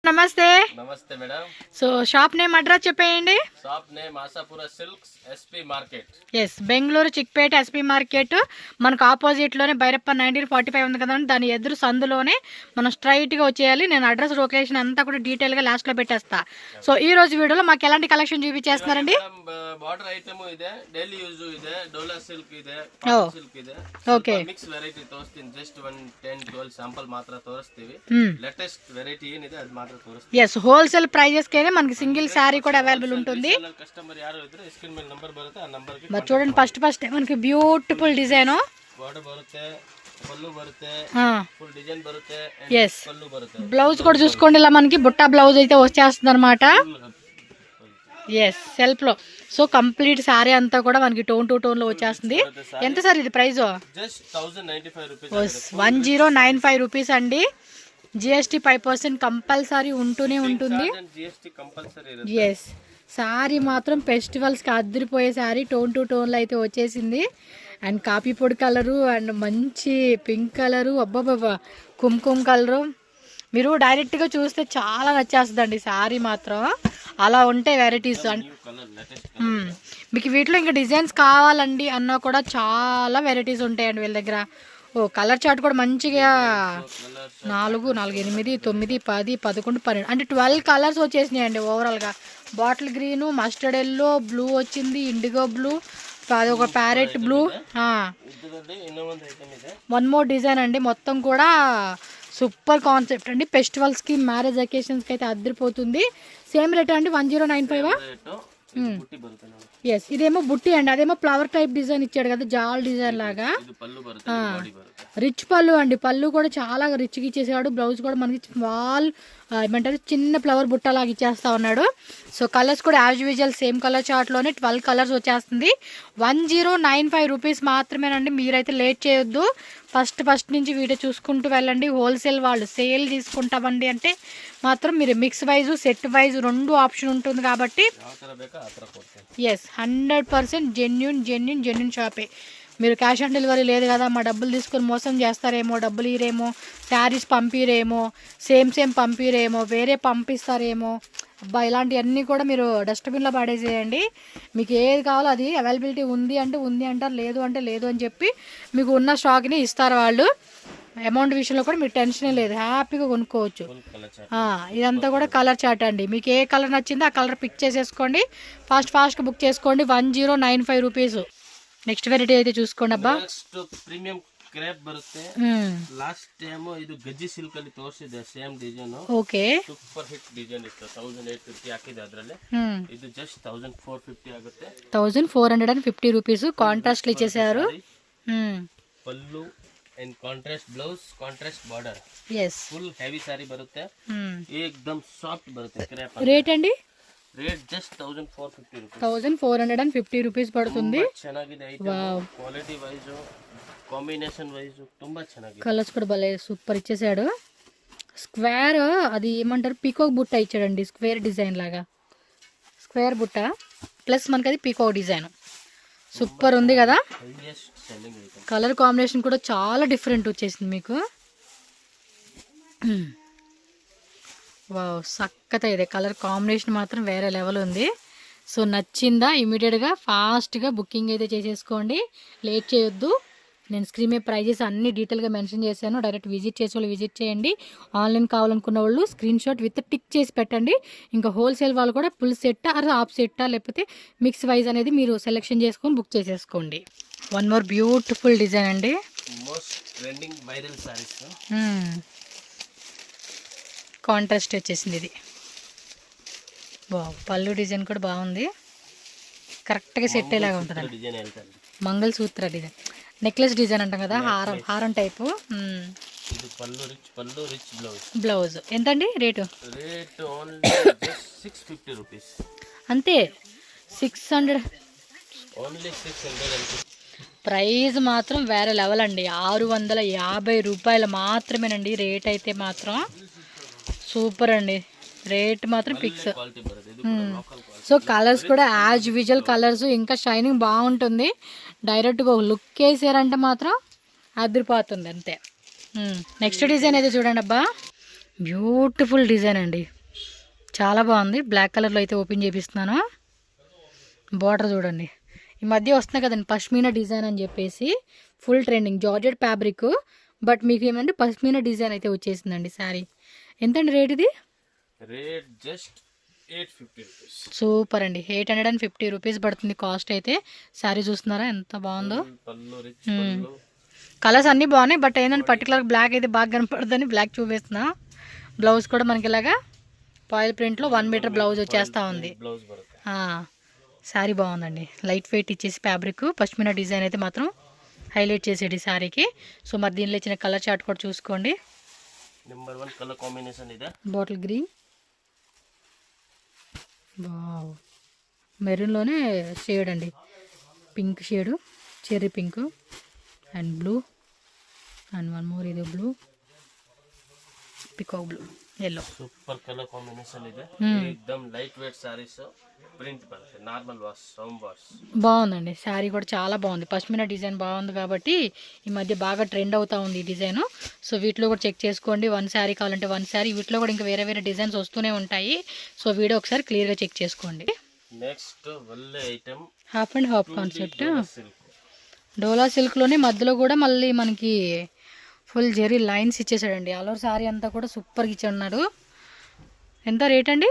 నమస్తే. Namaste madam. So shop name address చెప్పేయండి. Shop name Ashapura silks SP market. Yes, Bengaluru Chickpet SP market. మనకు opposite లోనే భైరప్ప 1945 ఉంది కదండి, దాని ఎదురు సందులోనే మనం స్ట్రైట్ గా వచ్చేయాలి. నేను అడ్రస్ లొకేషన్ అంతా కూడా డీటెయిల్ గా లాస్ట్ లో పెట్టేస్తా. సో ఈ రోజు వీడియోలో మాకు ఎలాంటి కలెక్షన్ చూపించేస్తున్నారండి? బార్డర్ ఐటమ్ ಇದೆ, డైలీ యూజ్ ಇದೆ, డోలా సిల్క్ ಇದೆ, సిల్క్ ಇದೆ. ఓకే, ಮಿಕ್ಸ್ ವೆರೈಟಿ ತೋರಿಸ್ತೀನಿ. ಜಸ್ಟ್ 10-12 శాంపుల్ ಮಾತ್ರ ತೋರಿಸ್ತೀವಿ. లేటెస్ట్ వెరైటీ ಏನಿದೆ ಅದು ಮಾತ್ರ ತೋರಿಸ್ತೀವಿ. ఎస్, హోల్సేల్ ప్రైజెస్ కేనే మనకి సింగిల్ సారీ కూడా అవైలబుల్ ఉంటుంది. కస్టమర్ యారు ఇದ್ರೆ స్క్రీన్ మీద నంబర్ బರುತ್ತೆ, ఆ నంబర్ కి మరి చూడండి, ఫస్ట్ మనకి బ్యూటిఫుల్ డిజైన్ బార్డర్ బರುತ್ತೆ, పల్లు బರುತ್ತೆ, ఫుల్ డిజైన్ బರುತ್ತೆ, ఎస్ పల్లు బರುತ್ತೆ. బ్లౌజ్ కూడా చూసుకోండి, ఇలా మనకి బుట్టా బ్లౌజ్ అయితే వచ్చేస్తుంది అనమాట. ఎస్, సెల్ఫ్ లో. సో కంప్లీట్ సారీ అంతా కూడా మనకి టోన్ టు టోన్ లో వచ్చేస్తుంది. ఎంత సార్ ఇది ప్రైస్? Just 1095 rupees. 1095 రూపీస్ అండి. జిఎస్టీ 5% కంపల్సరీ ఉంటూనే ఉంటుంది. ఎస్, సారీ మాత్రం ఫెస్టివల్స్కి అద్దరిపోయే సారీ, టోన్ టు టోన్లో అయితే వచ్చేసింది. అండ్ కాపీ పొడి కలరు అండ్ మంచి పింక్ కలరు, అబ్బాబాబా కుంకుమ కలరు. మీరు డైరెక్ట్గా చూస్తే చాలా నచ్చేస్తుందండి సారీ మాత్రం. అలా ఉంటాయి వెరైటీస్. మీకు వీటిలో ఇంకా డిజైన్స్ కావాలండి అన్నా కూడా చాలా వెరైటీస్ ఉంటాయండి వీళ్ళ దగ్గర. ఓ కలర్ చార్ట్ కూడా మంచిగా 4, 8, 9, 10, 11, 12 అంటే 12 కలర్స్ వచ్చేసినాయండి ఓవరాల్గా. Bottle green, mustard yellow, blue వచ్చింది, ఇండిగో బ్లూ, అదొక parrot blue. One more design అండి. మొత్తం కూడా సూపర్ కాన్సెప్ట్ అండి. ఫెస్టివల్స్కి, మ్యారేజ్ అకేషన్స్కి అయితే అద్దరిపోతుంది. సేమ్ రేట్ అండి, 1095. ఎస్, ఇదేమో బుట్టి అండి, అదేమో ఫ్లవర్ టైప్ డిజైన్ ఇచ్చాడు కదా, జాల్ డిజైన్ లాగా. రిచ్ పళ్ళు అండి, పళ్ళు కూడా చాలా రిచ్గా ఇచ్చేసాడు. బ్లౌజ్ కూడా మనకి స్మాల్ ఏమంటారు చిన్న ఫ్లవర్ బుట్ట లాగా ఇచ్చేస్తా ఉన్నాడు. సో కలర్స్ కూడా యాజ్ యూజువల్ సేమ్ కలర్ చార్ట్లోనే 12 కలర్స్ వచ్చేస్తుంది. 1095 రూపీస్ మాత్రమేనండి. మీరైతే లేట్ చేయొద్దు, ఫస్ట్ నుంచి వీడియో చూసుకుంటూ వెళ్ళండి. హోల్సేల్ వాళ్ళు సేల్ తీసుకుంటామండి అంటే మాత్రం మీరు mix wise, set wise 2 option ఉంటుంది కాబట్టి ఎస్ 100% జెన్యున్ షాపే. మీరు క్యాష్ ఆన్ డెలివరీ లేదు కదా, మా డబ్బులు తీసుకొని మోసం చేస్తారేమో, డబ్బులు ఇరేమో, శారీస్ పంపిరేమో, సేమ్ పంపిరేమో, వేరే పంపిస్తారేమో, అబ్బా ఇలాంటివన్నీ కూడా మీరు డస్ట్బిన్లో పడేసేయండి. మీకు ఏది కావాలో అది అవైలబిలిటీ ఉంది అంటే ఉంది అంటారు, లేదు అంటే లేదు అని చెప్పి మీకు ఉన్న స్టాక్ని ఇస్తారు వాళ్ళు. అమౌంట్ విషయంలో కూడా మీకు టెన్షనే లేదు, హ్యాపీగా కొనుక్కోవచ్చు. ఇదంతా కూడా కలర్ చార్ట్ అండి. మీకు ఏ కలర్ నచ్చిందో ఆ కలర్ పిక్ చేసేసుకోండి, ఫాస్ట్గా బుక్ చేసుకోండి. 1095 రూపీస్. నెక్స్ట్ వెరైటీ అయితే చూసుకోండి. అబ్బా ಪ್ರೀಮಿಯಂ ಕ್ರೇಪ್ ಬರುತ್ತೆ. ಲಾಸ್ಟ್ ಟೈಮ್ ಇದು ಗಜ್ಜಿ ಸಿಲ್ಕ್ ಅಲ್ಲಿ ತೋರಿಸಿದೆ, same design. Okay, super hit design ಇತ್ತು. 1850 ಹಾಕಿದೆ ಅದರಲ್ಲಿ. ಇದು ಜಸ್ಟ್ 1450 ಆಗುತ್ತೆ. 1450 రూపీస్ కాంట్రాస్ట్ ఇచ్చేసారు. Pallu and contrast blouse, contrast border. Yes, full heavy sari బರುತ್ತೆ, ఏకదమ్ సాఫ్ట్ బರುತ್ತೆ. క్రేప్ రేట్ అండి? Rate just 1450 rupees. 1450 రూపీస్ పడుతుంది. ಚೆನ್ನಾಗಿದೆ item, quality wise, combination wise ತುಂಬಾ ಚೆನ್ನಾಗಿದೆ. కలర్స్ కూడా భలే సూపర్ ఇచ్చేసాడు. స్క్వేర్ అది ఏమంటారు పీకాక్ బుట్ట ఇచ్చాడండి, స్క్వేర్ డిజైన్ లాగా. స్క్వేర్ బుట్ట ప్లస్ మనకి అది పీకాక్ డిజైన్ సూపర్ ఉంది కదా. కలర్ కాంబినేషన్ కూడా చాలా డిఫరెంట్ వచ్చేసింది మీకు. వావ్, సక్కత ఇదే కలర్ కాంబినేషన్ మాత్రం వేరే లెవెల్ ఉంది. సో నచ్చిందా ఇమీడియట్గా ఫాస్ట్గా బుకింగ్ అయితే చేసేసుకోండి, లేట్ చేయొద్దు. నేను స్క్రీన్ మీద ప్రైజెస్ అన్ని డీటెయిల్గా మెన్షన్ చేశాను. డైరెక్ట్ విజిట్ చేసే వాళ్ళు విజిట్ చేయండి. ఆన్లైన్ కావాలనుకున్న వాళ్ళు స్క్రీన్ షాట్ విత్ టిక్ చేసి పెట్టండి. ఇంకా హోల్సేల్ వాళ్ళు కూడా ఫుల్ సెట్టా ఆర్ హాఫ్ సెట్టా లేకపోతే మిక్స్ వైజ్ అనేది మీరు సెలెక్షన్ చేసుకొని బుక్ చేసేసుకోండి. వన్ మోర్ బ్యూటిఫుల్ డిజైన్ అండి. కాంట్రాస్ట్ వచ్చేసింది ఇది. పళ్ళు డిజైన్ కూడా బాగుంది, కరెక్ట్గా సెట్ అయ్యేలాగా ఉంటుంది. మంగళసూత్ర డిజైన్, నెక్లెస్ డిజైన్ అంటాం కదా, హారం టైపు. బ్లౌజ్ ఎంతండి రేటు? అంతే, 600. ప్రైస్ మాత్రం వేరే లెవెల్ అండి. 650 రూపాయలు మాత్రమేనండి రేట్ అయితే మాత్రం. సూపర్ అండి, రేట్ మాత్రం ఫిక్స్. సో కలర్స్ కూడా యాజ్ యూజువల్ కలర్స్, ఇంకా షైనింగ్ బాగుంటుంది. డైరెక్ట్గా ఒక లుక్ వేసారంటే మాత్రం అదిరిపోతుంది అంతే. నెక్స్ట్ డిజైన్ అయితే చూడండి. అబ్బా బ్యూటిఫుల్ డిజైన్ అండి, చాలా బాగుంది. బ్లాక్ కలర్లో అయితే ఓపెన్ చేపిస్తున్నాను. బార్డర్ చూడండి. ఈ మధ్య వస్తున్నాయి కదండి పష్మీనా డిజైన్ అని చెప్పేసి, full trending georgette fabric. But మీకు ఏమంటే పష్మీనా డిజైన్ అయితే వచ్చేసిందండి శారీ. ఎంతండి రేట్ ఇది? Rate just 850 rupees. సూపర్ అండి. 850 రూపీస్ పడుతుంది కాస్ట్ అయితే. శారీ చూస్తున్నారా ఎంత బాగుందో. పళ్ళు రిచ్ పళ్ళు. కలర్స్ అన్నీ బాగున్నాయి. బట్ ఏంటంటే పర్టికులర్ బ్లాక్ అయితే బాగా కనపడుతుందని బ్లాక్ చూపిస్తున్నా. బ్లౌజ్ కూడా మనకి ఇలాగా పాయిల్ ప్రింట్లో 1 మీటర్ బ్లౌజ్ వచ్చేస్తూ ఉంది. బ్లౌజ్ బರುತ್ತೆ. శారీ బాగుందండి. లైట్ వెయిట్ ఇచ్చేసి ఫ్యాబ్రిక్ పష్మినా డిజైన్ అయితే మాత్రం హైలైట్ చేసేది శారీకి. సో మరి దీనిలో ఇచ్చిన కలర్ చార్ట్ కూడా చూసుకోండి. నెంబర్ 1 కలర్ కాంబినేషన్ ఇదే. బాటిల్ గ్రీన్, వావ్, మెరూన్లోనే షేడ్ అండి, pink shade, cherry pink and blue and one more ఇది blue, peacock blue, yellow. Super colour combination ಇದೆ. एकदम లైట్ వెయిట్ సారీస్, ప్రింట్ బರುತ್ತೆ, నార్మల్ వాష్, సౌండ్ వాష్. బాగుందండి. శారీ కూడా చాలా బాగుంది. పష్మినా డిజైన్ బాగుంది కాబట్టి ఈ మధ్య బాగా ట్రెండ్ అవుతా ఉంది ఈ డిజైన్. సో వీటిలో కూడా చెక్ చేసుకోండి. 1 శారీ కావాలంటే 1 శారీ. వీటిలో కూడా ఇంకా వేరే వేరే డిజైన్స్ వస్తూనే ఉంటాయి. సో వీడియో ఒకసారి క్లియర్గా చెక్ చేసుకోండి. నెక్స్ట్ వల్లే item half and half concept. Dola సిల్క్లోనే మధ్యలో కూడా మళ్ళీ మనకి ఫుల్ జెరీ లైన్స్ ఇచ్చేసాడండి. ఆల్ శారీ అంతా కూడా సూపర్గా ఇచ్చాడు. ఎంత రేట్ అండి?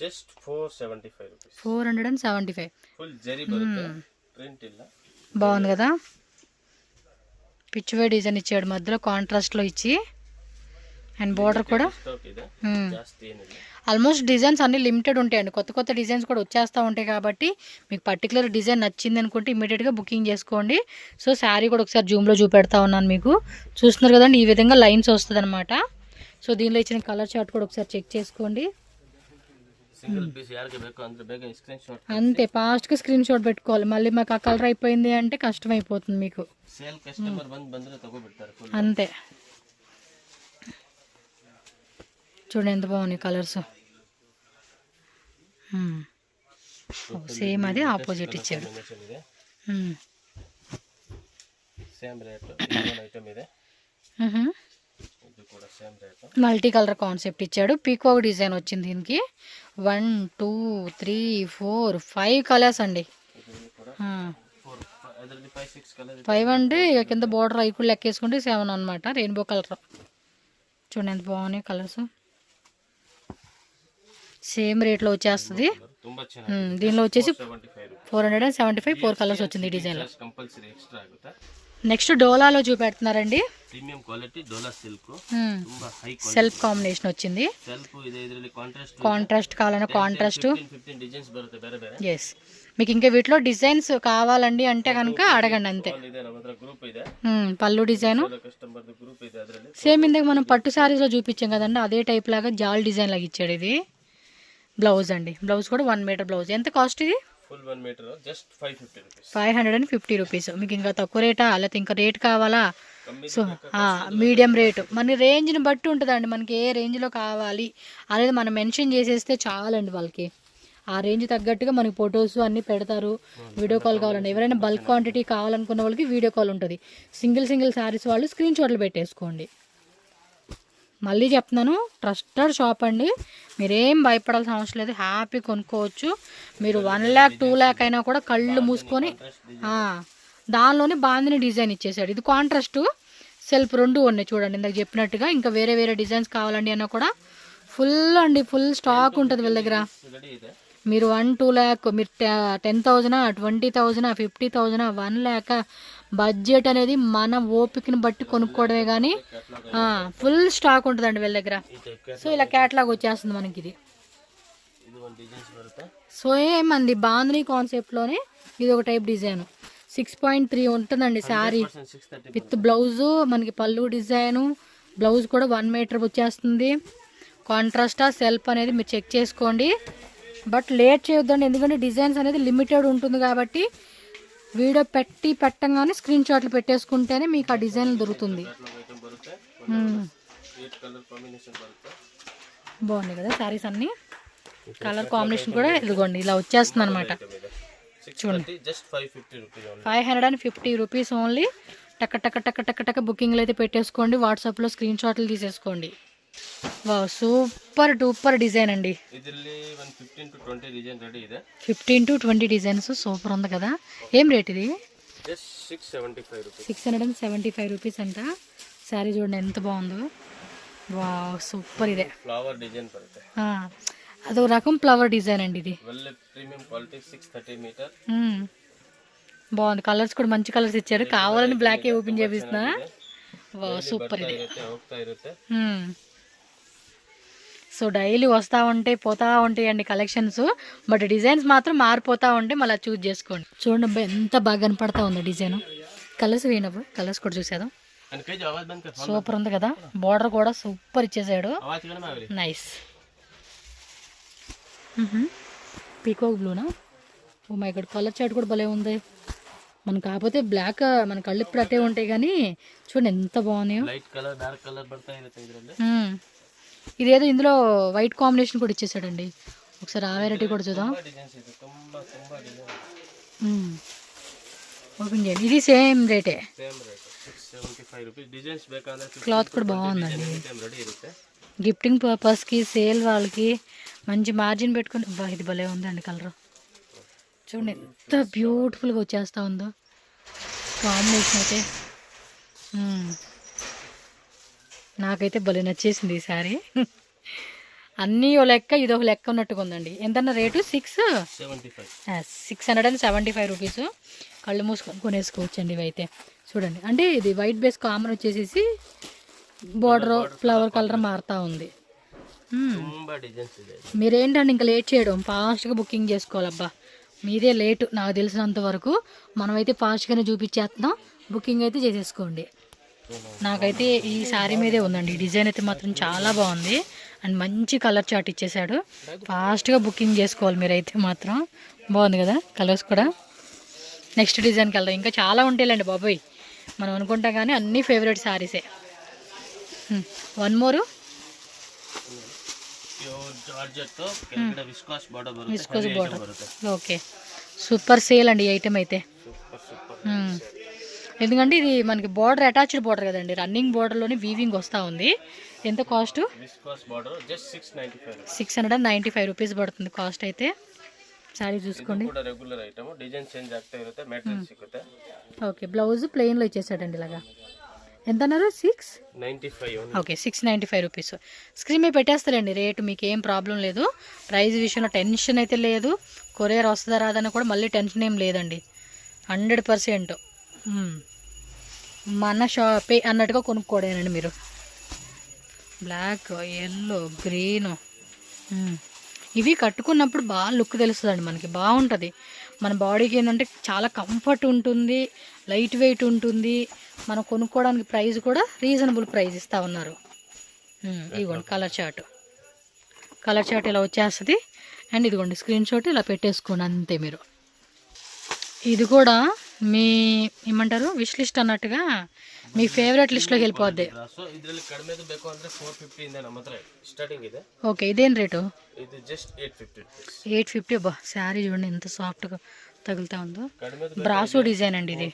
Just 475 rupees. 475. ఫుల్ జెరీ బರುತ್ತೆ, ప్రింట్ ಇಲ್ಲ. బాగుంది కదా. పిచ్వే డిజైన్ ఇచ్చాడు మధ్యలో కాంట్రాస్ట్లో ఇచ్చి. అండ్ బార్డర్ కూడా ఆల్మోస్ట్ డిజైన్స్ అన్ని లిమిటెడ్ ఉంటాయండి. కొత్త కొత్త డిజైన్స్ కూడా వచ్చేస్తూ ఉంటాయి కాబట్టి మీకు పర్టికులర్ డిజైన్ నచ్చింది అనుకుంటే ఇమీడియట్గా బుకింగ్ చేసుకోండి. సో శారీ కూడా ఒకసారి జూమ్లో చూపెడతా ఉన్నాను మీకు. చూస్తున్నారు కదండి, ఈ విధంగా లైన్స్ వస్తుంది అనమాట. సో దీనిలో ఇచ్చిన కలర్ చార్ట్ కూడా ఒకసారి చెక్ చేసుకోండి. అంతే, ఫాస్ట్గా స్క్రీన్ షాట్ పెట్టుకోవాలి. మళ్ళీ మాకు ఆ కలర్ అయిపోయింది అంటే కష్టం అయిపోతుంది మీకు. అంతే. చూడండి ఎంత బాగున్నాయి కలర్స్. సేమ్ అదే ఆపోజిట్ ఇచ్చాడు. మల్టీ కలర్ కాన్సెప్ట్ ఇచ్చాడు. పీకాక్ డిజైన్ వచ్చింది దీనికి. 1 2 3 4 5 కలర్స్ అండి. 5 అంటే ఇక కింద బోర్డర్ అవి కూడా లెక్కేసుకుంటే 7 అనమాట. రెయిన్బో కలర్ చూడండి ఎంత బాగున్నాయి కలర్స్. సేమ్ రేట్లో వచ్చేస్తుంది. దీనిలో వచ్చేసి 475 4 కలర్స్ వచ్చింది ఈ డిజైన్లో. నెక్స్ట్ డోలాలో చూపెడుతున్నారండి. ప్రీమియం క్వాలిటీ డోలా సిల్క్, సెల్ఫ్ కాంబినేషన్ వచ్చింది. కాంట్రాస్ట్ కావాలన్నా కాంట్రాస్ట్. ఎస్, మీకు ఇంకా వీటిలో డిజైన్స్ కావాలండి అంటే కనుక అడగండి అంతే. పళ్ళు డిజైన్ సేమ్ ఇందాక మనం పట్టు శారీస్లో చూపించాం కదండి, అదే టైప్ లాగా జాల్ డిజైన్ లాగా ఇచ్చాడు. ఇది బ్లౌజ్ అండి. బ్లౌజ్ కూడా 1 మీటర్ బ్లౌజ్. ఎంత కాస్ట్ ఇది? Full 1 metre just 550 rupees. మీకు ఇంకా తక్కువ రేటా లేకపోతే ఇంకా రేట్ కావాలా? సో మీడియం రేటు మన రేంజ్ని బట్టి ఉంటుందండి. మనకి ఏ రేంజ్లో కావాలి అనేది మనం మెన్షన్ చేసేస్తే చాలండి. వాళ్ళకి ఆ రేంజ్ తగ్గట్టుగా మనకి ఫొటోస్ అన్నీ పెడతారు. వీడియో కాల్ కావాలండి. ఎవరైనా బల్క్ క్వాంటిటీ కావాలనుకున్న వాళ్ళకి వీడియో కాల్ ఉంటుంది. సింగిల్ శారీస్ వాళ్ళు స్క్రీన్ షాట్లు పెట్టేసుకోండి. మళ్ళీ చెప్తున్నాను, ట్రస్టెడ్ షాప్ అండి. మీరేం భయపడాల్సిన అవసరం లేదు. హ్యాపీ కొనుక్కోవచ్చు. మీరు 1 lakh 2 lakh అయినా కూడా కళ్ళు మూసుకొని దానిలోనే బాందిని డిజైన్ ఇచ్చేసాడు. ఇది కాంట్రాస్ట్ సెల్ఫ్ 2 ఉన్నాయి చూడండి ఇందాక చెప్పినట్టుగా. ఇంకా వేరే వేరే డిజైన్స్ కావాలండి అన్నా కూడా ఫుల్ అండి, ఫుల్ స్టాక్ ఉంటుంది వీళ్ళ దగ్గర. మీరు 1 2 lakh, మీరు 10,000 20,000 50,000 1 lakh బడ్జెట్ అనేది మన ఓపికని బట్టి కొనుక్కోవడమే కానీ ఫుల్ స్టాక్ ఉంటుందండి వీళ్ళ దగ్గర. సో ఇలా క్యాటలాగ్ వచ్చేస్తుంది మనకి ఇది. సో ఏమంది బాందిని కాన్సెప్ట్లోనే ఇది ఒక టైప్ డిజైన్. 6.3 ఉంటుందండి శారీ విత్ బ్లౌజు. మనకి పళ్ళు డిజైను, బ్లౌజ్ కూడా 1 మీటర్ వచ్చేస్తుంది. కాంట్రాస్టా సెల్ఫ్ అనేది మీరు చెక్ చేసుకోండి. బట్ లేట్ చేయొద్దండి, ఎందుకంటే డిజైన్స్ అనేది లిమిటెడ్ ఉంటుంది కాబట్టి వీడియో పెట్టంగానే స్క్రీన్ షాట్లు పెట్టేసుకుంటేనే మీకు ఆ డిజైన్ దొరుకుతుంది. బాగుంది కదా శారీస్ అన్నీ. కలర్ కాంబినేషన్ కూడా ఇదిగోండి ఇలా వచ్చేస్తుంది అనమాట. చూడండి 550 రూపీస్ ఓన్లీ. టక్క టక్క టక్క టక్క టక్క బుకింగ్లు అయితే పెట్టేసుకోండి. వాట్సాప్లో స్క్రీన్ షాట్లు తీసేసుకోండి. వావ్, సూపర్ డూపర్ డిజైన్ అండి. ಇದರಲ್ಲಿ ಒಂದು 15 to 20 ಡಿಸೈನ್ ರೆಡಿ ಇದೆ. 15 to 20 డిజైన్స్ సూపర్ ఉంది కదా. ఏం రేట్ ఇది? Just 675 rupees. 675 రూపీస్ అంట. శారీ చూడండి ఎంత బాగుందో. Wow, super. ఇదే ఫ్లవర్ డిజైన్ బರುತ್ತೆ. అదో రకం ఫ్లవర్ డిజైన్ అండి ఇది. Well premium quality 630 metre. బాగుంది. కలర్స్ కూడా మంచి కలర్స్ ఇచ్చారు. కావాలని బ్లాక్ ఓపెన్ చేపిస్తున్నా. Wow, super. ఇది ಹೋಗ್ತಾ ಇರುತ್ತೆ. సో డైలీ వస్తూ ఉంటాయి పోతూ ఉంటాయండి కలెక్షన్స్. బట్ డిజైన్స్ మాత్రం మారిపోతూ ఉంటాయి, మళ్ళీ చూస్ చేసుకోండి. చూడండి అబ్బాయి ఎంత బాగా కనపడతా ఉంది డిజైన్. కలర్స్ వేయనప్పుడు కలర్స్ కూడా చూసేద్దాం. సూపర్ ఉంది కదా. బార్డర్ కూడా సూపర్ ఇచ్చేసాడు. నైస్. పీకాక్ బ్లూనా? Oh my God, colour chart కూడా భలే ఉంది. మనం కాకపోతే బ్లాక్ మన కళ్ళు ఇప్పుడు అట్టే ఉంటాయి కానీ చూడండి ఎంత బాగున్నాయో. ఇదేదో ఇందులో వైట్ కాంబినేషన్ కూడా ఇచ్చేసాడండి. ఒకసారి ఆ వెరైటీ కూడా చూద్దాం. ఓపెన్ చేయండి. ఇది సేమ్ రేటే. క్లాత్ కూడా బాగుందండి. గిఫ్టింగ్ పర్పస్కి, సేల్ వాళ్ళకి మంచి మార్జిన్ పెట్టుకుని. ఇది భలే ఉందండి కలర్. చూడండి ఎంత బ్యూటిఫుల్గా వచ్చేస్తూ ఉందో కాంబినేషన్ అయితే. నాకైతే భలే నచ్చేసింది ఈ సారీ. అన్నీ ఓ లెక్క ఇదొక లెక్క ఉన్నట్టుగా ఉందండి. ఎంతన్నా రేటు? 675 రూపీస్. కళ్ళు మూసుకొని కొనేసుకోవచ్చండి ఇవి అయితే. చూడండి, అంటే ఇది వైట్ బేస్ కామన్ వచ్చేసేసి బార్డర్ ఫ్లవర్ కలర్ మారుతూ ఉంది. మీరేంటండి ఇంకా లేట్ చేయడం, ఫాస్ట్గా బుకింగ్ చేసుకోవాలబ్బా. మీదే లేటు నాకు తెలిసినంత వరకు. మనమైతే ఫాస్ట్గానే చూపించేస్తున్నాం, బుకింగ్ అయితే చేసేసుకోండి. నాకైతే ఈ శారీ మీదే ఉందండి. డిజైన్ అయితే మాత్రం చాలా బాగుంది అండ్ మంచి కలర్ చార్ట్ ఇచ్చేసాడు. ఫాస్ట్గా బుకింగ్ చేసుకోవాలి మీరైతే మాత్రం. బాగుంది కదా కలర్స్ కూడా. నెక్స్ట్ డిజైన్కి వెళ్దాం. ఇంకా చాలా ఉంటాయిలేండి బాబోయ్, మనం అనుకుంటాం కానీ అన్నీ ఫేవరెట్ శారీసే. One more viscose border. Okay, super sale అండి ఈ ఐటెం అయితే. ఎందుకంటే ఇది మనకి బార్డర్ అటాచ్డ్ బార్డర్ కదండి. రన్నింగ్ బార్డర్లోనే వీవింగ్ వస్తూ ఉంది. ఎంత కాస్ట్? 695 రూపీస్ పడుతుంది కాస్ట్ అయితే. శారీ చూసుకోండి. ఓకే, బ్లౌజ్ ప్లెయిన్లో ఇచ్చేసాడండి ఇలాగా. ఎంత అన్నారు? 695. Okay, 695 rupees. స్క్రీన్ మీద పెట్టేస్తారండి రేటు, మీకు ఏం ప్రాబ్లం లేదు. ప్రైస్ విషయంలో టెన్షన్ అయితే లేదు. కొరియర్ వస్తుందా రాదని కూడా మళ్ళీ టెన్షన్ ఏం లేదండి. 100% మన షాపే అన్నట్టుగా కొనుక్కోడేనండి మీరు. బ్లాక్, ఎల్లో, గ్రీను ఇవి కట్టుకున్నప్పుడు బాగా లుక్ తెలుస్తుందండి మనకి. బాగుంటుంది. మన బాడీకి ఏంటంటే చాలా కంఫర్ట్ ఉంటుంది, లైట్ వెయిట్ ఉంటుంది. మనం కొనుక్కోవడానికి ప్రైస్ కూడా రీజనబుల్ ప్రైస్ ఇస్తూ ఉన్నారు. ఇదిగోండి కలర్ చార్ట్ ఇలా వచ్చేస్తుంది. అండ్ ఇదిగోండి స్క్రీన్ షాట్ ఇలా పెట్టేసుకోండి అంతే మీరు. ఇది కూడా మీ ఏమంటారు విష్ లిస్ట్ అన్నట్టుగా మీ ఫేవరెట్ లిస్ట్లోకి వెళ్ళిపోద్ది. ఓకే, ఇదేం రేటు? 850. అబ్బా, శారీ చూడండి ఎంత సాఫ్ట్గా తగులుతా ఉందో. బ్రాసో డిజైన్ అండి ఇది.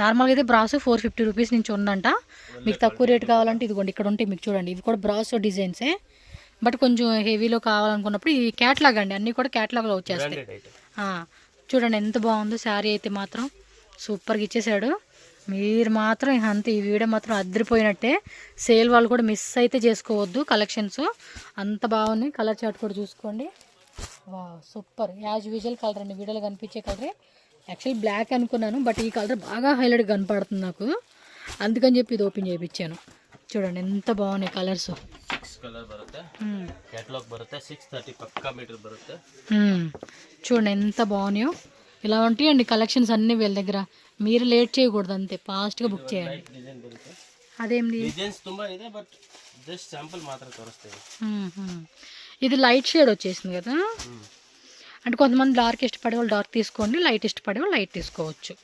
నార్మల్గా అయితే బ్రాసో 450 రూపీస్ నుంచి ఉందంట. మీకు తక్కువ రేటు కావాలంటే ఇదిగోండి ఇక్కడ ఉంటాయి మీకు చూడండి. ఇవి కూడా బ్రాసో డిజైన్సే, బట్ కొంచెం హెవీలో కావాలనుకున్నప్పుడు ఈ క్యాట్లాగ్ అండి. అన్నీ కూడా క్యాట్లాగ్లో వచ్చేస్తాయి. చూడండి ఎంత బాగుందో శారీ అయితే మాత్రం సూపర్గా ఇచ్చేసాడు. మీరు మాత్రం అంతే, ఈ వీడియో మాత్రం అద్దరిపోయినట్టే. సేల్ వాళ్ళు కూడా మిస్ అయితే చేసుకోవద్దు. కలెక్షన్స్ అంత బాగున్నాయి. కలర్ చార్ట్ కూడా చూసుకోండి. వా, సూపర్. యాజ్ యూజువల్ కలర్ అండి, వీడియోలో కనిపించే కలరే. యాక్చువల్లీ బ్లాక్ అనుకున్నాను, బట్ ఈ కలర్ బాగా హైలైట్ కనపడుతుంది నాకు, అందుకని చెప్పి ఇది ఓపెన్ చేయించాను. చూడండి ఎంత బాగున్నాయి కలర్స్. చూడండి ఎంత బాగున్నాయో. ఇలా ఉంటాయండి కలెక్షన్స్ అన్నీ వీళ్ళ దగ్గర. మీరు లేట్ చేయకూడదు, అంతే ఫాస్ట్గా బుక్ చేయండి. అదేంటి ఇది లైట్ షేడ్ వచ్చేసింది కదా. అంటే కొంతమంది డార్క్ ఇష్టపడే వాళ్ళు డార్క్ తీసుకోండి, లైట్ ఇష్టపడే వాళ్ళు లైట్ తీసుకోవచ్చు.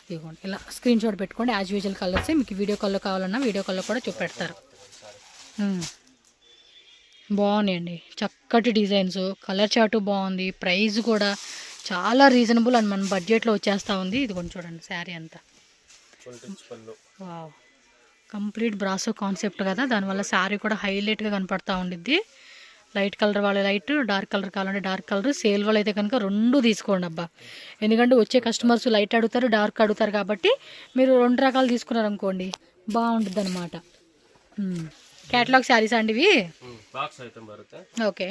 ఇదిగోండి ఇలా స్క్రీన్ షాట్ పెట్టుకోండి. యాజ్ యూజువల్ కలర్సే. మీకు వీడియో కాల్లో కావాలన్నా వీడియో కాల్లో కూడా చూపెడతారు. బాగున్నాయండి, చక్కటి డిజైన్స్. కలర్ చార్టు బాగుంది. ప్రైస్ కూడా చాలా రీజనబుల్ అండ్ మన బడ్జెట్లో వచ్చేస్తూ ఉంది. ఇది కొంచెం చూడండి శారీ అంతా. వావ్, కంప్లీట్ బ్రాసో కాన్సెప్ట్ కదా, దానివల్ల శారీ కూడా హైలైట్గా కనపడతా ఉండిద్ది. లైట్ కలర్ వాళ్ళ లైట్, డార్క్ కలర్ కావాలంటే డార్క్ కలర్. సేల్ వాళ్ళు అయితే కనుక 2 తీసుకోండి అబ్బా, ఎందుకంటే వచ్చే కస్టమర్స్ లైట్ అడుగుతారు, డార్క్ అడుగుతారు, కాబట్టి మీరు 2 రకాలు తీసుకున్నారనుకోండి బాగుంటుంది అనమాట. క్యాటలాగ్ శారీస్ అండి ఇవి. బాక్స్ ఐటమ్ బರುತ್ತೆ. ఓకే.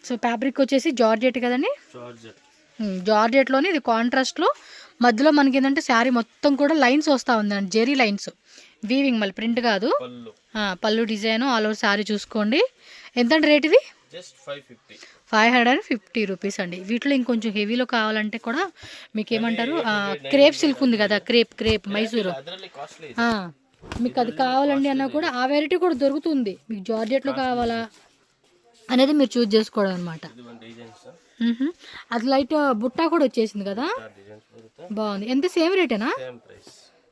సో ఫ్యాబ్రిక్ వచ్చేసి జార్జెట్ కదండి, జార్జెట్లోని ఇది కాంట్రాస్ట్లో మధ్యలో మనకి ఏంటంటే శారీ మొత్తం కూడా లైన్స్ వస్తూ ఉందండి, జెరీ లైన్స్, వీవింగ్, మళ్ళీ ప్రింట్ కాదు, పళ్ళు డిజైన్ ఆల్ ఓవర్ శారీ చూసుకోండి. ఎంతండి రేట్ ఇది? జస్ట్ 550. 550 రూపీస్ అండి. వీటిలో ఇంకొంచెం హెవీలో కావాలంటే కూడా మీకు ఏమంటారు, క్రేప్ సిల్క్ ఉంది కదా, క్రేప్ మైసూరు, మీకు అది కావాలండి అన్నా కూడా ఆ వెరైటీ కూడా దొరుకుతుంది. మీకు జార్జెట్లో కావాలా అనేది మీరు చూస్ చేసుకోవడం అనమాట. అది లైట్ బుట్టా కూడా వచ్చేసింది కదా, బాగుంది. ఎంత సేమ్ రేటేనా?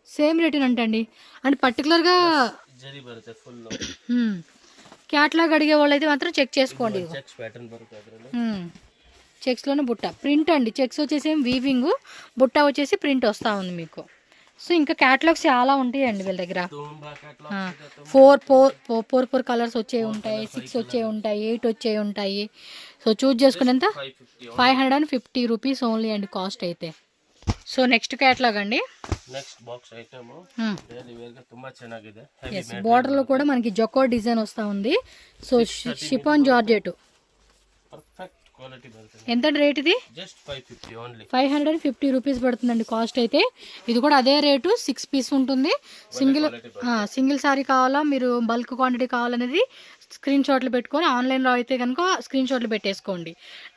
సేమ్ రేటేనంట అండి. అంటే పర్టికులర్గా క్యాట్లాగ్ అడిగే వాళ్ళు అయితే మాత్రం చెక్ చేసుకోండి. చెక్స్లోనే బుట్ట ప్రింట్ అండి, చెక్స్ వచ్చేసి వీవింగ్, బుట్ట వచ్చేసి ప్రింట్ వస్తూ ఉంది మీకు. సో ఇంకా క్యాటలాగ్స్ చాలా ఉంటాయండి వీళ్ళ దగ్గర. 4 కలర్స్ వచ్చే ఉంటాయి, 6 వచ్చే ఉంటాయి, 8 వచ్చే ఉంటాయి. సో చూజ్ చేసుకునేంత 550 రూపీస్ ఓన్లీ అండి కాస్ట్ అయితే. సో నెక్స్ట్ క్యాటలాగ్ అండి, నెక్స్ట్ బాక్స్ ఐటమ్ ತುಂಬಾ ಚೆನ್ನಾಗಿದೆ. ఎస్, బార్డర్ లో కూడా మనకి జొకో డిజైన్ వస్తూ ఉంది. So chiffon georgette, perfect quality బರುತ್ತೆ. ఎంత రేట్ ఇది? Just 550 only. 550 రూపీస్ పడుతుందండి కాస్ట్ అయితే. ఇది కూడా అదే రేటు, 6 పీస్ ఉంటుంది. సింగిల్ సారీ కావాలా, మీరు బల్క్ క్వాంటిటీ కావాలనేది స్క్రీన్ షాట్లు పెట్టుకొని, ఆన్లైన్లో అయితే కనుక స్క్రీన్ షాట్లు పెట్టేసుకోండి.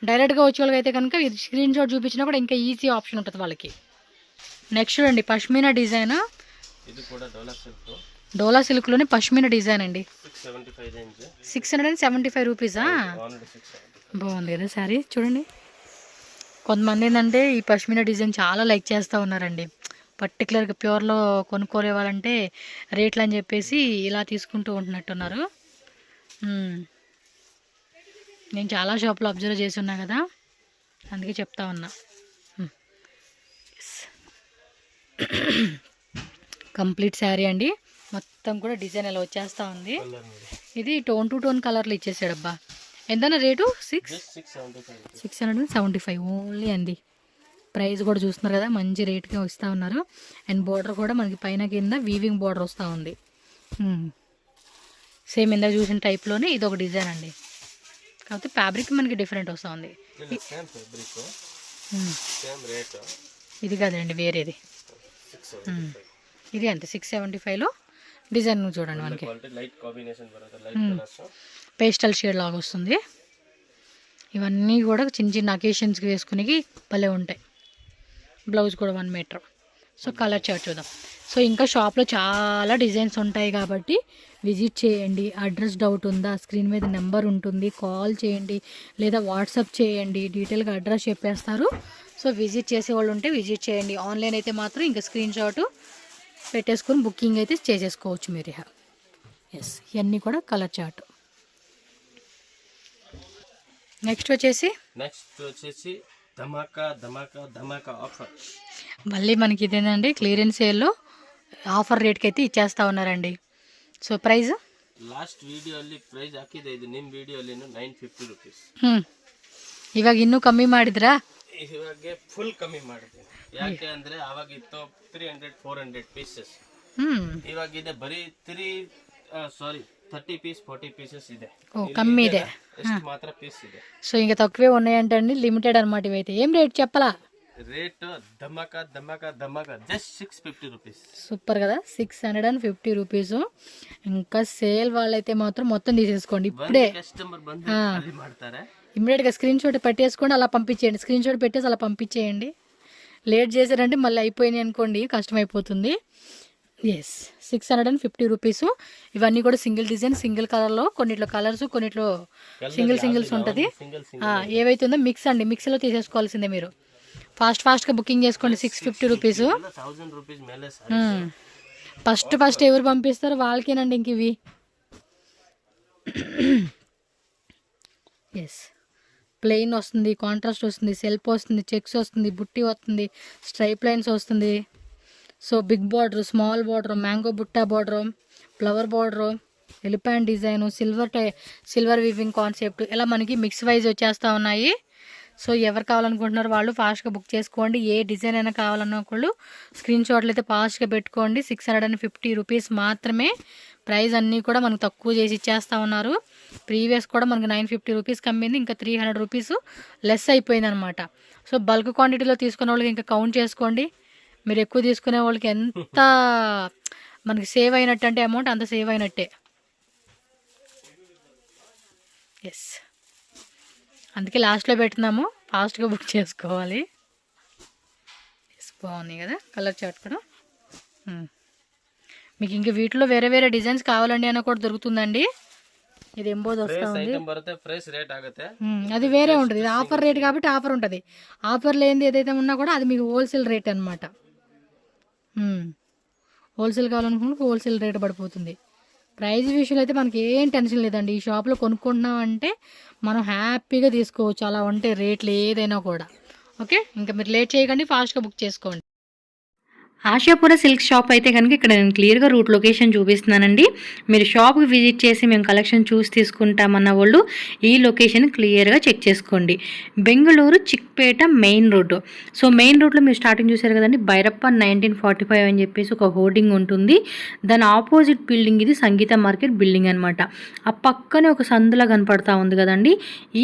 డైరెక్ట్గా వచ్చే వాళ్ళకి అయితే కనుక ఇది స్క్రీన్ షాట్ చూపించినా కూడా ఇంకా ఈజీ ఆప్షన్ ఉంటుంది వాళ్ళకి. నెక్స్ట్ చూడండి పష్మీనా డిజైన్, ఇది కూడా డోలా సిల్క్లోనే పష్మీనా డిజైన్ అండి. 675 675 రూపీసా? బాగుంది కదా శారీ. చూడండి కొంతమంది ఏంటంటే ఈ పష్మీనా డిజైన్ చాలా లైక్ చేస్తూ ఉన్నారండి. పర్టికులర్గా ప్యూర్లో కొనుక్కోలే వాళ్ళంటే రేట్లు అని చెప్పేసి ఇలా తీసుకుంటూ ఉంటున్నట్టున్నారు. నేను చాలా షాప్లో అబ్జర్వ్ చేసి ఉన్నా కదా, అందుకే చెప్తా ఉన్నా. కంప్లీట్ శారీ అండి, మొత్తం కూడా డిజైన్ ఇలా వచ్చేస్తూ ఉంది. ఇది టోన్ టు టోన్ కలర్లు ఇచ్చేసాడు అబ్బా. ఎంతనా రేటు? 675 ఓన్లీ అండి. ప్రైస్ కూడా చూస్తున్నారు కదా, మంచి రేట్గా వస్తూ ఉన్నారు. అండ్ బోర్డర్ కూడా మనకి పైన కింద వీవింగ్ బోర్డర్ వస్తూ ఉంది. సేమ్ ఇందాక చూసిన టైప్లోనే ఇది ఒక డిజైన్ అండి, కాకపోతే ఫ్యాబ్రిక్ మనకి డిఫరెంట్ వస్తూ ఉంది. ఇది కదండి వేరేది. ఇది అంతే 675లో డిజైన్ చూడండి మనకి పేస్టల్ షేడ్ లాగా వస్తుంది. ఇవన్నీ కూడా చిన్న చిన్న అకేషన్స్కి వేసుకునేకి భలే ఉంటాయి. బ్లౌజ్ కూడా 1 మీటర్. సో కలర్ చార్ట్ చూద్దాం. సో ఇంకా షాప్లో చాలా డిజైన్స్ ఉంటాయి కాబట్టి విజిట్ చేయండి. అడ్రస్ డౌట్ ఉందా, స్క్రీన్ మీద నెంబర్ ఉంటుంది, కాల్ చేయండి లేదా వాట్సాప్ చేయండి, డీటెయిల్గా అడ్రస్ చెప్పేస్తారు. సో విజిట్ చేసేవాళ్ళు ఉంటే విజిట్ చేయండి. ఆన్లైన్ అయితే మాత్రం ఇంకా స్క్రీన్ షాట్ పెట్టేసుకొని బుకింగ్ అయితే చేసేసుకోవచ్చు మీరు. ఎస్, ఇవన్నీ కూడా కలర్ చార్ట్. నెక్స్ట్ వచ్చేసి ధమాకా ఆఫర్. మళ్ళీ మనకి ఇదేనండి క్లియరెన్స్ సేల్లో ఆఫర్ రేట్కి అయితే ఇచ్చేస్తా ఉన్నారండి. సో ಪ್ರೈಸ್ ಲಾಸ್ಟ್ ವಿಡಿಯೋಲಿ ಪ್ರೈಸ್ ಹಾಕಿದೆ, ಇದು ನಿಮ್ಮ ವಿಡಿಯೋಲಿ 950 ರೂಪೀಸ್. ಇವಾಗ ಇನ್ನೂ ಕಮ್ಮಿ ಮಾಡಿದ್ರಾ? ಇವಾಗ ಫುಲ್ ಕಮ್ಮಿ ಮಾಡಿದ್ದೀನಿ. ಯಾಕೆ ಅಂದ್ರೆ ಅವಾಗ ಇತ್ತು 300-400 ಪೀಸಸ್, ಇವಾಗ ಇದೆ ಬರೀ 30 ಪೀಸ್ 40 ಪೀಸಸ್ ಇದೆ. కమ్మి ಇದೆ, ಎಷ್ಟು ಮಾತ್ರ ಪೀಸ್ ಇದೆ. సో ఇంకా తక్కువే ఉన్నాయంటండి, లిమిటెడ్ అన్నమాట ఇవైతే. ఏం రేట్ చెప్పలా? రేట్ ధమాకా జస్ట్ 650 రూపీస్. సూపర్ కదా, 650 రూపీస్. ఇంకా సేల్ వాళ్ళైతే మాత్రం మొత్తం తీసేసుకోండి ఇప్పుడే. కస్టమర్ ಮಾಡ್ತಾರೆ, ఇమ్మీడియట్గా స్క్రీన్ షాట్ పెట్టేసుకోండి, అలా పంపించేయండి. స్క్రీన్ షాట్ పెట్టేసి అలా పంపించేయండి. లేట్ చేశారంటే మళ్ళీ అయిపోయినాయి అనుకోండి, కష్టమైపోతుంది. Yes, 650 rupees. ఇవన్నీ కూడా సింగిల్ డిజైన్, సింగిల్ కలర్లో, కొన్నిట్లో కలర్స్, కొన్నిట్లో సింగిల్స్ ఉంటుంది. ఏవైతే ఉందో మిక్స్ అండి, మిక్స్లో తీసేసుకోవాల్సిందే మీరు. ఫాస్ట్గా బుకింగ్ చేసుకోండి. 650 రూపీస్. ఫస్ట్ ఎవరు పంపిస్తారో వాళ్ళకేనండి ఇంక ఇవి. ఎస్, ప్లెయిన్ వస్తుంది, కాంట్రాస్ట్ వస్తుంది, సెల్ఫ్ వస్తుంది, చెక్స్ వస్తుంది, బుట్టి వస్తుంది, స్ట్రైప్ లైన్స్ వస్తుంది. So big border, small border, mango butta border, flower border, elephant design, silver weaving concept, ఇలా మనకి మిక్స్ వైజ్ వచ్చేస్తూ ఉన్నాయి. సో ఎవరు కావాలనుకుంటున్నారో వాళ్ళు ఫాస్ట్గా బుక్ చేసుకోండి. ఏ డిజైన్ అయినా కావాలన్న వాళ్ళు స్క్రీన్ షాట్లు అయితే ఫాస్ట్గా పెట్టుకోండి. 650 రూపీస్ మాత్రమే. ప్రైస్ అన్నీ కూడా మనకు తక్కువ చేసి ఇచ్చేస్తూ ఉన్నారు. ప్రీవియస్ కూడా మనకు 950 రూపీస్ కమ్మింది, ఇంకా 300 రూపీస్ లెస్ అయిపోయింది అనమాట. సో బల్క్ క్వాంటిటీలో తీసుకునే వాళ్ళకి ఇంకా కౌంట్ చేసుకోండి. మీరు ఎక్కువ తీసుకునే వాళ్ళకి ఎంత మనకి సేవ్ అయినట్టు అంటే అమౌంట్ అంత సేవ్ అయినట్టే. ఎస్, అందుకే లాస్ట్లో పెడుతున్నాము, ఫాస్ట్గా బుక్ చేసుకోవాలి. ఎస్, బాగున్నాయి కదా కలర్ చార్ట్ కూడా. మీకు ఇంక వీటిలో వేరే వేరే డిజైన్స్ కావాలండి అన్న కూడా దొరుకుతుందండి. ఇది ఎంబోది వస్తూ ఉంది, అది వేరే ఉంటుంది. ఇది ఆఫర్ రేట్ కాబట్టి ఆఫర్ ఉంటుంది. ఆఫర్ లేనిది ఏదైతే ఉన్నా కూడా అది మీకు హోల్సేల్ రేట్ అనమాట. హోల్సేల్ కావాలనుకుంటే హోల్సేల్ రేట్ పడిపోతుంది. ప్రైస్ విషయంలో అయితే మనకి ఏం టెన్షన్ లేదండి. ఈ షాప్లో కొనుక్కుంటున్నామంటే మనం హ్యాపీగా తీసుకోవచ్చు. అలా ఉంటే రేట్లు ఏదైనా కూడా. ఓకే, ఇంకా మీరు లేట్ చేయకండి, ఫాస్ట్గా బుక్ చేసుకోండి. ఆశాపుర సిల్క్ షాప్ అయితే కనుక ఇక్కడ నేను క్లియర్గా రూట్ లొకేషన్ చూపిస్తున్నానండి. మీరు షాప్కి విజిట్ చేసి మేము కలెక్షన్ చూసి తీసుకుంటామన్న వాళ్ళు ఈ లొకేషన్ క్లియర్గా చెక్ చేసుకోండి. Bengaluru Chickpet main road. So main రోడ్లో మీరు స్టార్టింగ్ చూసారు కదండి, భైరప్ప 1945 అని చెప్పేసి ఒక హోర్డింగ్ ఉంటుంది. దాని ఆపోజిట్ బిల్డింగ్ ఇది సంగీత మార్కెట్ బిల్డింగ్ అనమాట. ఆ పక్కనే ఒక సందులా కనపడతా ఉంది కదండి,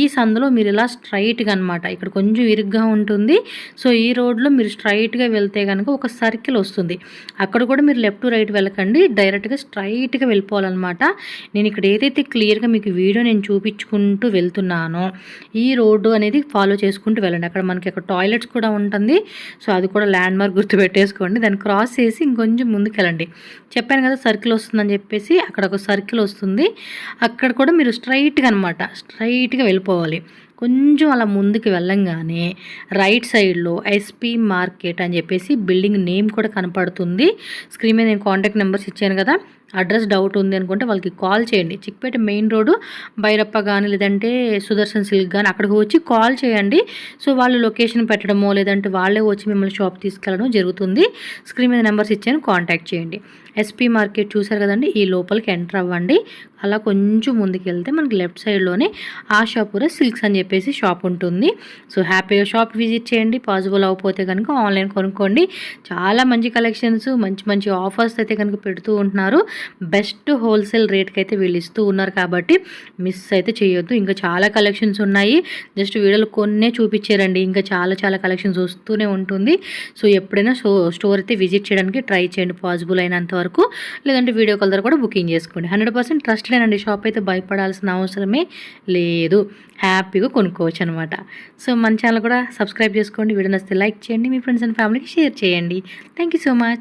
ఈ సందులో మీరు ఇలా స్ట్రైట్గా అనమాట, ఇక్కడ కొంచెం ఇరుగ్గా ఉంటుంది. సో ఈ రోడ్లో మీరు స్ట్రైట్గా వెళ్తే కనుక ఒక సర్కిల్ వస్తుంది. అక్కడ కూడా మీరు లెఫ్ట్ రైట్ వెళ్ళకండి, డైరెక్ట్గా స్ట్రైట్గా వెళ్ళిపోవాలన్నమాట. నేను ఇక్కడ ఏదైతే క్లియర్గా మీకు వీడియో నేను చూపించుకుంటూ వెళ్తున్నానో ఈ రోడ్డు అనేది ఫాలో చేసుకుంటూ వెళ్ళండి. అక్కడ మనకి అక్కడ టాయిలెట్స్ కూడా ఉంటుంది. సో అది కూడా ల్యాండ్ మార్క్ గుర్తు పెట్టేసుకోండి. దాన్ని క్రాస్ చేసి ఇంకొంచెం ముందుకు వెళ్ళండి. చెప్పాను కదా సర్కిల్ వస్తుందని చెప్పేసి, అక్కడ ఒక సర్కిల్ వస్తుంది. అక్కడ కూడా మీరు స్ట్రైట్గా అనమాట, స్ట్రైట్గా వెళ్ళిపోవాలి. కొంచెం అలా ముందుకు వెళ్ళంగానే రైట్ సైడ్లో ఎస్పీ మార్కెట్ అని చెప్పేసి బిల్డింగ్ నేమ్ కూడా కనపడుతుంది. స్క్రీన్ మీద నేను కాంటాక్ట్ నెంబర్స్ ఇచ్చాను కదా, అడ్రస్ డౌట్ ఉంది అనుకుంటే వాళ్ళకి కాల్ చేయండి. చిక్పేట మెయిన్ రోడ్డు భైరప్ప కానీ లేదంటే సుదర్శన్ సిల్క్ కానీ అక్కడికి వచ్చి కాల్ చేయండి. సో వాళ్ళు లొకేషన్ పెట్టడమో లేదంటే వాళ్ళే వచ్చి మిమ్మల్ని షాప్ తీసుకెళ్ళడం జరుగుతుంది. స్క్రీన్ మీద నెంబర్స్ ఇచ్చాను, కాంటాక్ట్ చేయండి. ఎస్పీ మార్కెట్ చూసారు కదండి, ఈ లోపలికి ఎంటర్ అవ్వండి. అలా కొంచెం ముందుకు వెళ్తే మనకి లెఫ్ట్ సైడ్లోనే ఆశాపుర సిల్క్స్ అని చెప్పేసి షాప్ ఉంటుంది. సో హ్యాపీగా షాప్ విజిట్ చేయండి. పాసిబుల్ అవ్వకపోతే కనుక ఆన్లైన్ కొనుక్కోండి. చాలా మంచి కలెక్షన్స్, మంచి మంచి ఆఫర్స్ అయితే కనుక పెడుతూ ఉంటున్నారు. బెస్ట్ హోల్సేల్ రేట్కి అయితే వీళ్ళు ఇస్తూ ఉన్నారు కాబట్టి మిస్ అయితే చేయొద్దు. ఇంకా చాలా కలెక్షన్స్ ఉన్నాయి. జస్ట్ వీడియోలో కొన్నే చూపించారండి, ఇంకా చాలా చాలా కలెక్షన్స్ వస్తూనే ఉంటుంది. సో ఎప్పుడైనా స్టోర్ అయితే విజిట్ చేయడానికి ట్రై చేయండి పాసిబుల్ అయినంత వరకు. లేదంటే వీడియో కాల్ ద్వారా కూడా బుకింగ్ చేసుకోండి. 100% ట్రస్టెడ్ అండి షాప్ అయితే, భయపడాల్సిన అవసరమే లేదు. హ్యాపీగా కొనుక్కోవచ్చు అనమాట. సో మన ఛానల్ కూడా సబ్స్క్రైబ్ చేసుకోండి. వీడియో నచ్చితే లైక్ చేయండి, మీ ఫ్రెండ్స్ అండ్ ఫ్యామిలీకి షేర్ చేయండి. Thank you so much.